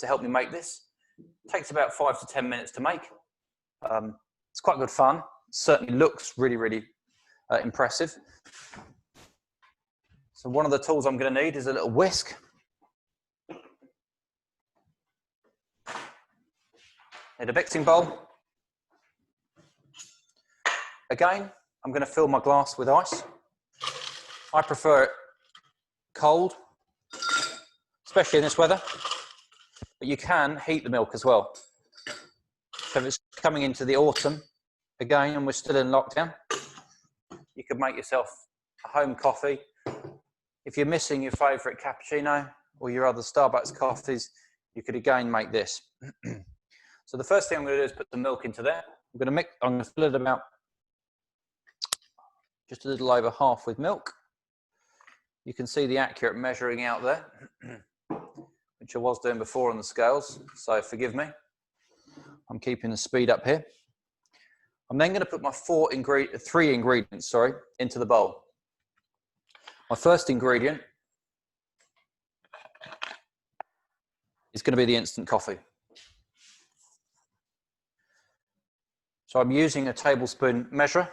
help me make this. It takes about 5 to 10 minutes to make. It's quite good fun. It certainly looks really, really impressive. So one of the tools I'm going to need is a little whisk. Need a mixing bowl. Again, I'm going to fill my glass with ice. I prefer it cold, especially in this weather, but you can heat the milk as well. So if it's coming into the autumn, again, and we're still in lockdown, you could make yourself a home coffee. If you're missing your favourite cappuccino or your other Starbucks coffees, you could again make this. So the first thing I'm going to do is put the milk into there. I'm going to fill it about just a little over half with milk. You can see the accurate measuring out there, which I was doing before on the scales, so forgive me. I'm keeping the speed up here. I'm then going to put my 3 ingredients, into the bowl. My first ingredient is going to be the instant coffee. So I'm using a tablespoon measure.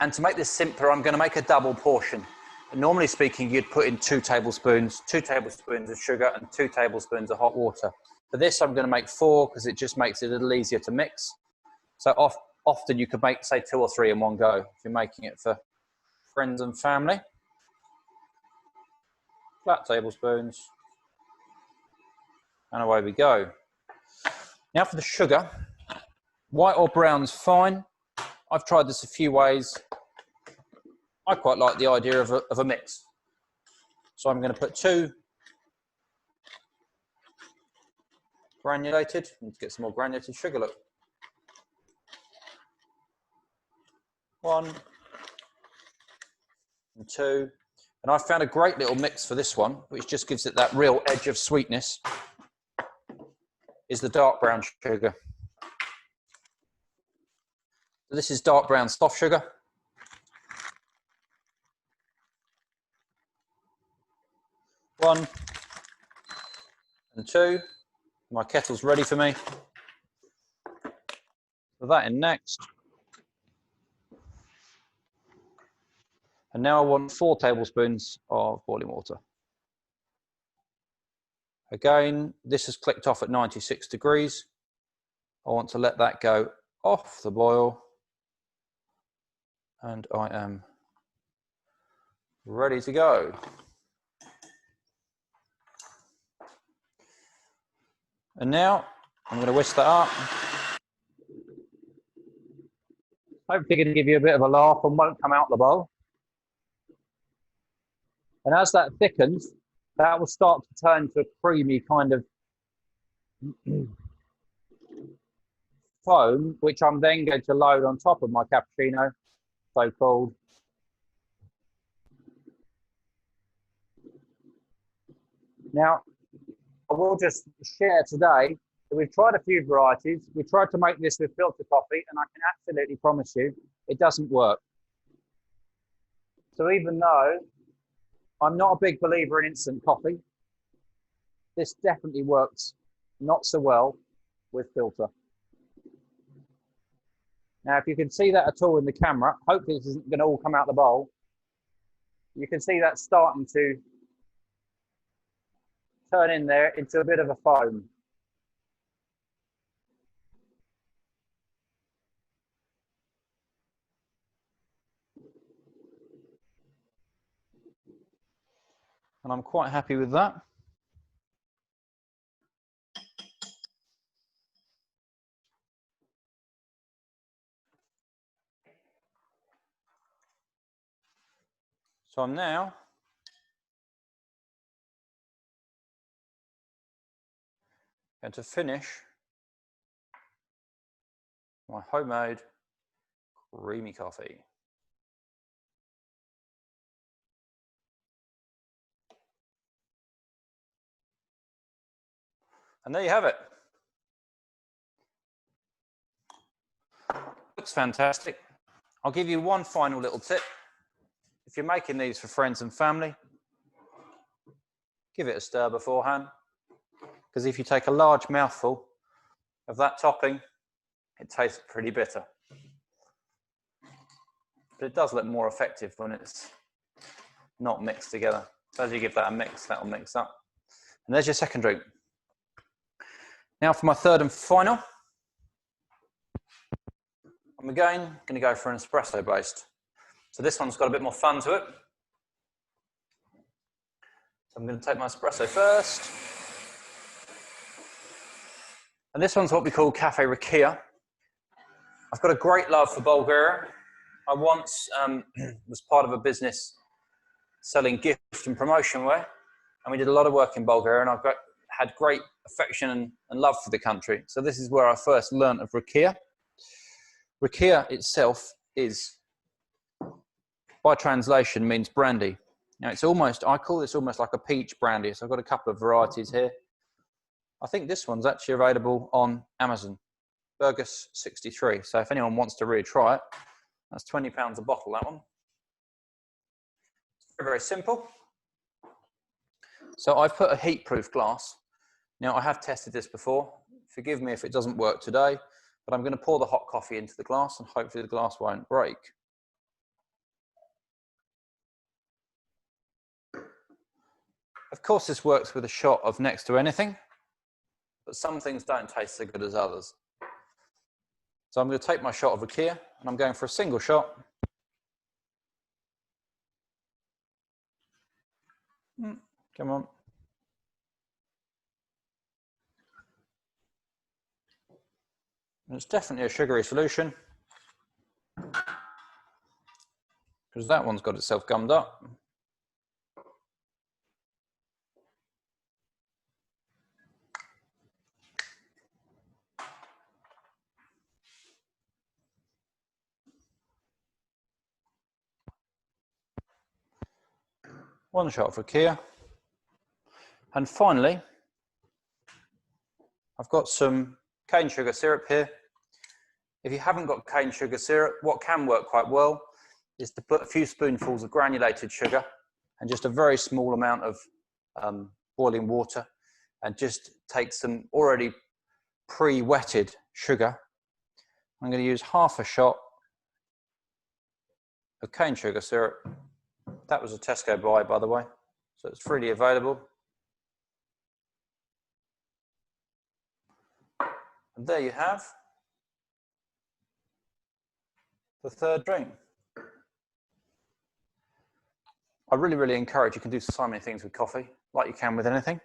And to make this simpler, I'm going to make a double portion. And normally speaking, you'd put in 2 tablespoons of sugar and 2 tablespoons of hot water. For this, I'm going to make 4 because it just makes it a little easier to mix. So often you could make, say, 2 or 3 in one go if you're making it for friends and family. Flat tablespoons. And away we go. Now for the sugar. White or brown's fine. I've tried this a few ways. I quite like the idea of a mix. So I'm going to put 2 granulated. Need to get some more granulated sugar, look. 1 and 2. And I've found a great little mix for this one, which just gives it that real edge of sweetness, is the dark brown sugar. So this is dark brown soft sugar. One and 2. My kettle's ready for me. Put that in next. And now I want 4 tablespoons of boiling water. Again, this has clicked off at 96 degrees. I want to let that go off the boil. And I am ready to go. And now I'm going to whisk that up. Hopefully going to give you a bit of a laugh and won't come out the bowl. And as that thickens, that will start to turn to a creamy kind of foam, which I'm then going to load on top of my cappuccino, so-called. Now, I will just share today that we've tried a few varieties. We tried to make this with filter coffee, and I can absolutely promise you it doesn't work. So even though I'm not a big believer in instant coffee, this definitely works not so well with filter. Now, if you can see that at all in the camera, hopefully this isn't going to all come out the bowl. You can see that starting to turn in there into a bit of a foam. And I'm quite happy with that. So I'm now going to finish my homemade creamy coffee. And there you have it. Looks fantastic. I'll give you one final little tip. If you're making these for friends and family, give it a stir beforehand. Because if you take a large mouthful of that topping, it tastes pretty bitter. But it does look more effective when it's not mixed together. So as you give that a mix, that will mix up. And there's your second drink. Now for my third and final. I'm again going to go for an espresso based. So this one's got a bit more fun to it. So I'm going to take my espresso first. And this one's what we call Caffe Rakia. I've got a great love for Bulgaria. I once was part of a business selling gift and promotion wear, and we did a lot of work in Bulgaria, and I've had great affection and love for the country. So this is where I first learned of Rakia. Rakia itself is, by translation, means brandy. Now it's almost, I call this almost like a peach brandy. So I've got a couple of varieties here. I think this one's actually available on Amazon, Burgess 63. So if anyone wants to really try it, that's £20 a bottle, that one. It's very, very simple. So I've put a heat-proof glass. Now I have tested this before. Forgive me if it doesn't work today, but I'm going to pour the hot coffee into the glass and hopefully the glass won't break. Of course, this works with a shot of next to anything, but some things don't taste so good as others. So I'm going to take my shot of Rakia and I'm going for a single shot. Come on. And it's definitely a sugary solution because that one's got itself gummed up. One shot for Rakia. And finally, I've got some cane sugar syrup here. If you haven't got cane sugar syrup, what can work quite well is to put a few spoonfuls of granulated sugar and just a very small amount of boiling water and just take some already pre-wetted sugar. I'm going to use half a shot of cane sugar syrup. That was a Tesco buy, by the way, so it's freely available. And there you have the third drink. I really encourage you can do so many things with coffee, like you can with anything.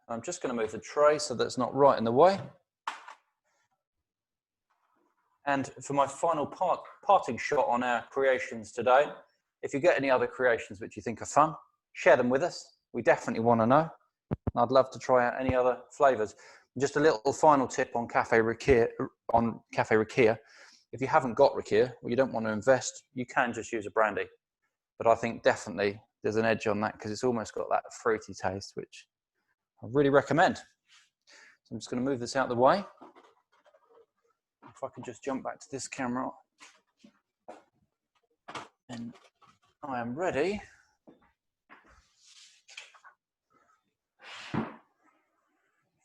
I'm just going to move the tray so that it's not right in the way. And for my final parting shot on our creations today, if you get any other creations which you think are fun, share them with us. We definitely want to know. And I'd love to try out any other flavors. Just a little final tip on Caffe Rakia. If you haven't got Rakia or you don't want to invest, you can just use a brandy. But I think definitely there's an edge on that because it's almost got that fruity taste, which I really recommend. So I'm just going to move this out of the way. If I can just jump back to this camera, and I am ready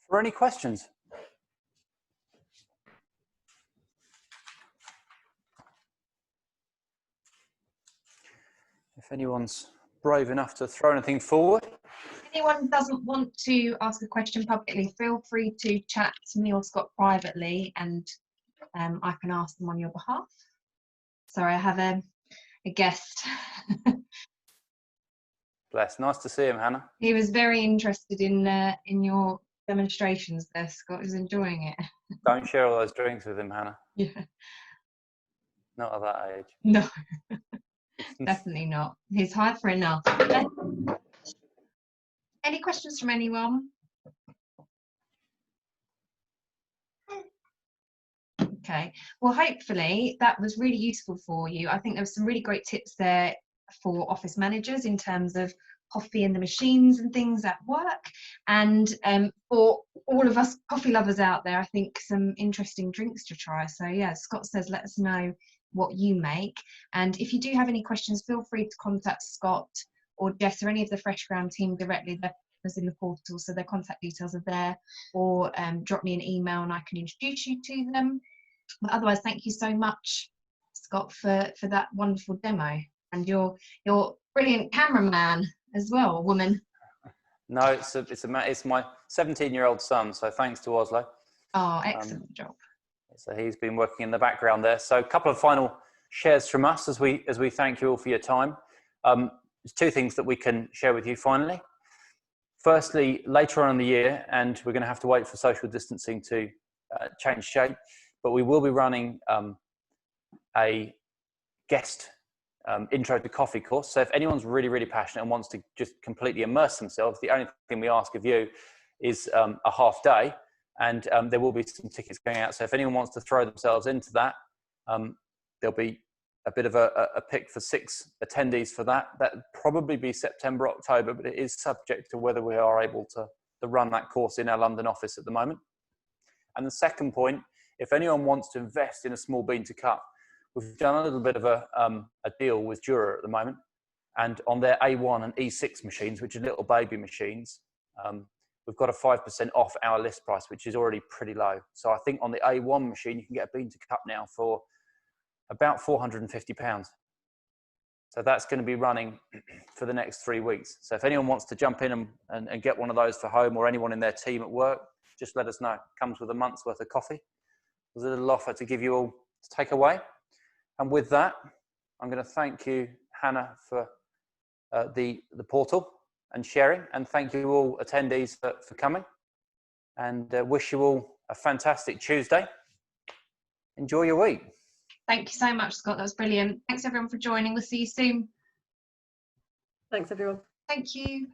for any questions. If anyone's brave enough to throw anything forward. If anyone doesn't want to ask a question publicly, feel free to chat to me or Scott privately and I can ask them on your behalf. Sorry, I have a guest. Bless, nice to see him, Hannah. He was very interested in your demonstrations there, Scott. He's enjoying it. Don't share all those drinks with him, Hannah. Yeah. Not at that age. No, definitely not. He's high for enough. Any questions from anyone? Okay, well, hopefully that was really useful for you. I think there were some really great tips there for office managers in terms of coffee and the machines and things at work. And for all of us coffee lovers out there, I think some interesting drinks to try. So yeah, Scott says, let us know what you make. And if you do have any questions, feel free to contact Scott or Jess or any of the FreshGround team directly. They're in the portal, so their contact details are there, or drop me an email and I can introduce you to them. But otherwise, thank you so much, Scott, for that wonderful demo, and your brilliant cameraman as well, woman. No, it's my 17-year-old son, so thanks to Oslo. Oh, excellent job. So he's been working in the background there. So a couple of final shares from us as we thank you all for your time. There's two things that we can share with you finally. Firstly, later on in the year, and we're going to have to wait for social distancing to change shape, but we will be running a guest intro to coffee course. So if anyone's really passionate and wants to just completely immerse themselves, the only thing we ask of you is a half day, and there will be some tickets going out. So if anyone wants to throw themselves into that, there'll be a bit of a pick for 6 attendees for that. That'll probably be September, October, but it is subject to whether we are able to run that course in our London office at the moment. And the second point, if anyone wants to invest in a small bean to cup, we've done a little bit of a deal with Dura at the moment, and on their A1 and E6 machines, which are little baby machines, we've got a 5% off our list price, which is already pretty low. So I think on the A1 machine, you can get a bean to cup now for about £450. So that's going to be running for the next 3 weeks. So if anyone wants to jump in and get one of those for home, or anyone in their team at work, just let us know. It comes with a month's worth of coffee. There's a little offer to give you all to take away. And with that, I'm going to thank you, Hannah, for the portal and sharing. And thank you all attendees for coming. And wish you all a fantastic Tuesday. Enjoy your week. Thank you so much, Scott. That was brilliant. Thanks everyone for joining. We'll see you soon. Thanks, everyone. Thank you.